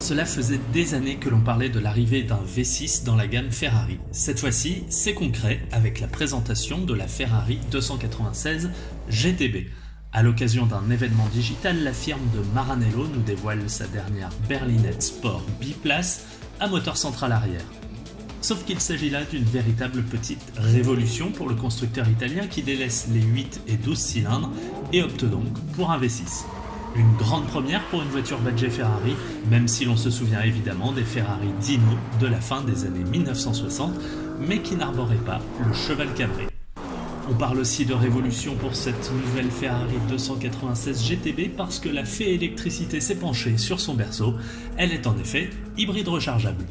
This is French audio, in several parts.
Cela faisait des années que l'on parlait de l'arrivée d'un V6 dans la gamme Ferrari. Cette fois-ci, c'est concret avec la présentation de la Ferrari 296 GTB. À l'occasion d'un événement digital, la firme de Maranello nous dévoile sa dernière berlinette Sport biplace à moteur central arrière. Sauf qu'il s'agit là d'une véritable petite révolution pour le constructeur italien qui délaisse les 8 et 12 cylindres et opte donc pour un V6. Une grande première pour une voiture badgée Ferrari, même si l'on se souvient évidemment des Ferrari Dino de la fin des années 1960, mais qui n'arboraient pas le cheval cabré. On parle aussi de révolution pour cette nouvelle Ferrari 296 GTB parce que la fée électricité s'est penchée sur son berceau. Elle est en effet hybride rechargeable.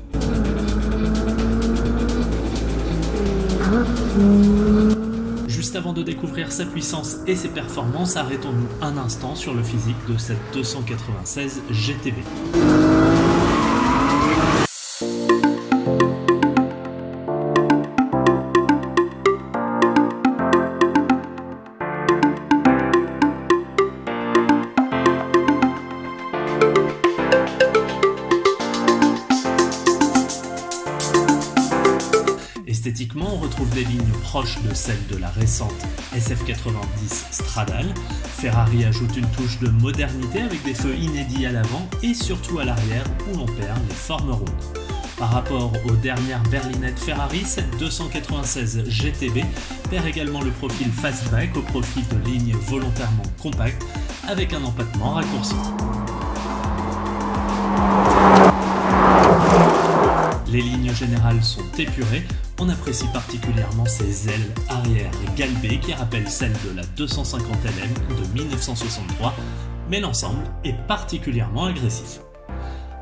Juste avant de découvrir sa puissance et ses performances, arrêtons-nous un instant sur le physique de cette 296 GTB. Esthétiquement, on retrouve des lignes proches de celles de la récente SF90 Stradale. Ferrari ajoute une touche de modernité avec des feux inédits à l'avant et surtout à l'arrière où l'on perd les formes rondes. Par rapport aux dernières berlinettes Ferrari, cette 296 GTB perd également le profil fastback au profit de lignes volontairement compactes avec un empattement raccourci. Les lignes générales sont épurées, on apprécie particulièrement ses ailes arrière galbées qui rappellent celles de la 250 LM de 1963, mais l'ensemble est particulièrement agressif.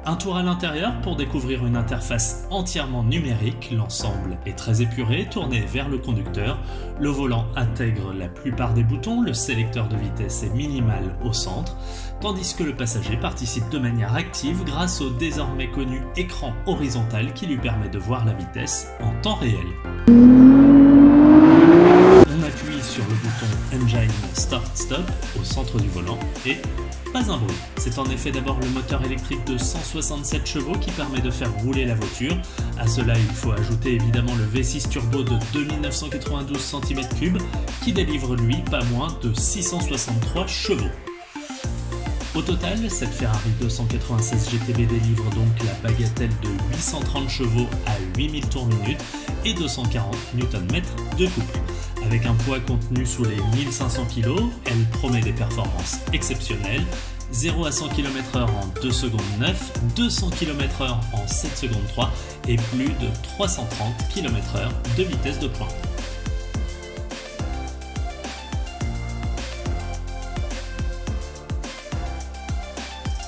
Un tour à l'intérieur pour découvrir une interface entièrement numérique, l'ensemble est très épuré, tourné vers le conducteur, le volant intègre la plupart des boutons, le sélecteur de vitesse est minimal au centre, tandis que le passager participe de manière active grâce au désormais connu écran horizontal qui lui permet de voir la vitesse en temps réel. On appuie sur le bouton Engine Start Stop au centre du volant et pas un bruit. C'est en effet d'abord le moteur électrique de 167 chevaux qui permet de faire rouler la voiture. À cela, il faut ajouter évidemment le V6 turbo de 2992 cm3 qui délivre lui pas moins de 663 chevaux. Au total, cette Ferrari 296 GTB délivre donc la bagatelle de 830 chevaux à 8000 tours minute et 240 Nm de couple. Avec un poids contenu sous les 1500 kg, elle promet des performances exceptionnelles. 0 à 100 km/h en 2 secondes 9, 200 km/h en 7 secondes 3 et plus de 330 km/h de vitesse de pointe.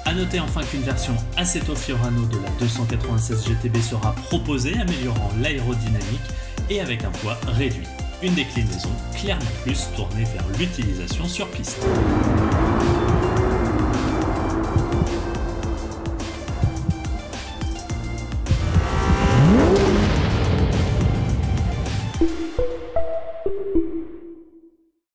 A noter enfin qu'une version Assetto Fiorano de la 296 GTB sera proposée, améliorant l'aérodynamique et avec un poids réduit. Une déclinaison clairement plus tournée vers l'utilisation sur piste.